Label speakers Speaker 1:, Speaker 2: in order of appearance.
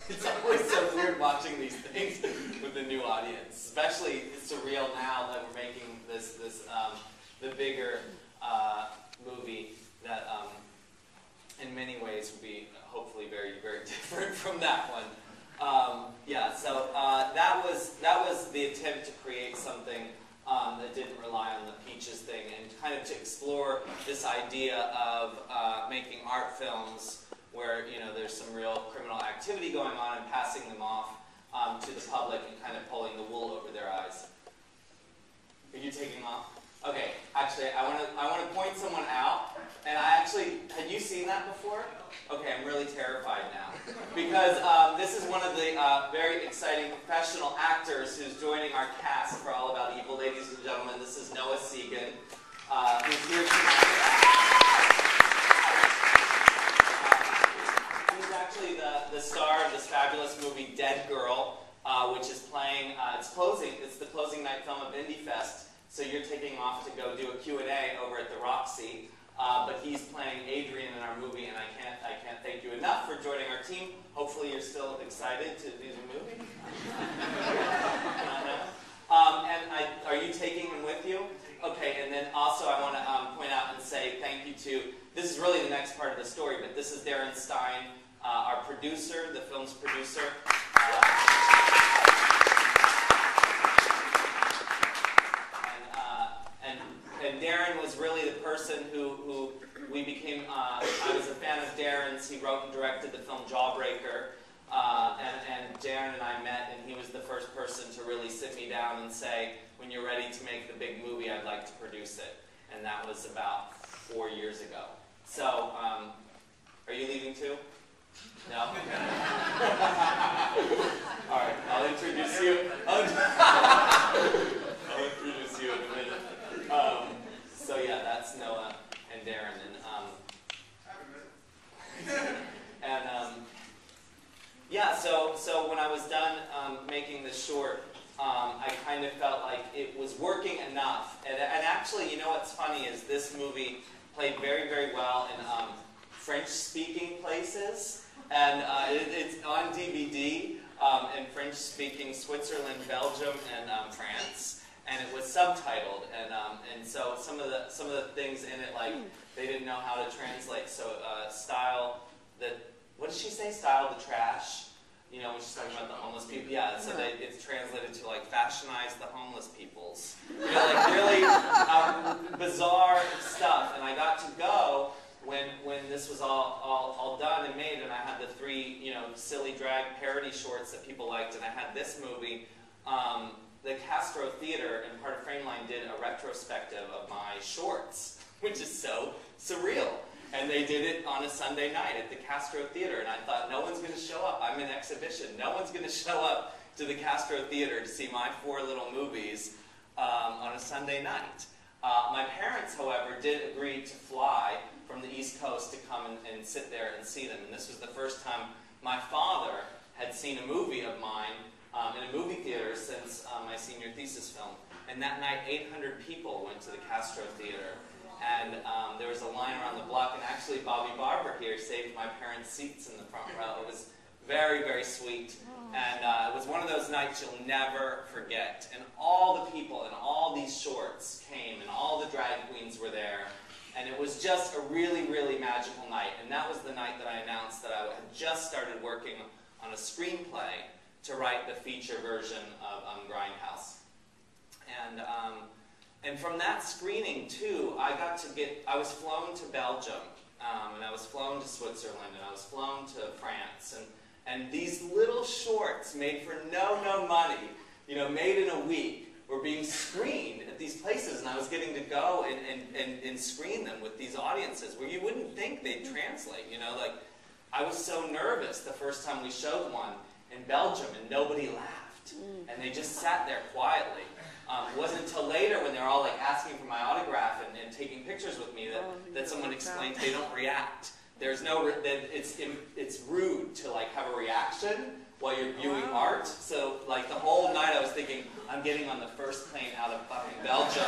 Speaker 1: It's always so weird watching these things with a new audience. Especially it's surreal now that we're making the bigger movie that in many ways will be hopefully very, very different from that one. Yeah, so that was the attempt to create something that didn't rely on the Peaches thing, and kind of to explore this idea of making art films where there's some real criminal activity going on and passing them off to the public and kind of pulling the wool over their eyes. Are you taking off? Okay, actually, I want to point someone out, and had you seen that before? Okay, I'm really terrified now, because this is one of the very exciting professional actors who's joining our cast for All About Evil, ladies and gentlemen. This is Noah Segan, who's here tonight. He's actually the star of this fabulous movie, Dead Girl, which is playing, it's the closing night film of Indie Fest. So you're taking off to go do a Q&A over at the Roxy, but he's playing Adrian in our movie, and I can't thank you enough for joining our team. Hopefully you're still excited to do the movie. Are you taking him with you? Okay, and then also I want to point out and say thank you to, this is really the next part of the story, but this is Darren Stein, our producer, the film's producer. And Darren was really the person who we became, I was a fan of Darren's. He wrote and directed the film Jawbreaker. And Darren and I met, and he was the first person to really sit me down and say, when you're ready to make the big movie, I'd like to produce it. And that was about 4 years ago. So, are you leaving too? No? All right, I'll introduce you. I'll introduce you in a minute. So yeah, that's Noah and Darren, and yeah. So when I was done making this short, I kind of felt like it was working enough. And actually, you know what's funny is this movie played very, very well in French-speaking places, and it's on DVD in French-speaking Switzerland, Belgium, and France. And it was subtitled, and so some of the things in it, like they didn't know how to translate. So style what did she say? Style the trash. When she's talking about the homeless people. Yeah. So it's translated to like fashionize the homeless peoples. Like really bizarre stuff. And I got to go when this was all done and made, and I had the 3 silly drag parody shorts that people liked, and I had this movie. The Castro Theater and part of Frameline did a retrospective of my shorts, which is so surreal. And they did it on a Sunday night at the Castro Theater, and I thought, no one's going to show up. I'm in exhibition. No one's going to show up to the Castro Theater to see my 4 little movies on a Sunday night. My parents, however, did agree to fly from the East Coast to come and sit there and see them. And this was the first time my father had seen a movie of mine in a movie theater since my senior thesis film. And that night, 800 people went to the Castro Theater. And there was a line around the block, and actually Bobby Barber here saved my parents' seats in the front row. It was very, very sweet. And it was one of those nights you'll never forget. And all the people and all these shorts came, and all the drag queens were there. And it was just a really, really magical night. And that was the night that I announced that I had just started working on a screenplay to write the feature version of Grindhouse. And from that screening, too, I was flown to Belgium, and I was flown to Switzerland, and I was flown to France. And these little shorts made for no money, made in a week, were being screened at these places, and I was getting to go and screen them with these audiences where you wouldn't think they'd translate, like, I was so nervous the first time we showed one in Belgium, and nobody laughed, and they just sat there quietly. It wasn't until later when they were all like asking for my autograph and taking pictures with me that someone explained they don't react. There's no, it's rude to like have a reaction while you're viewing art. So like the whole night I was thinking, I'm getting on the first plane out of fucking Belgium.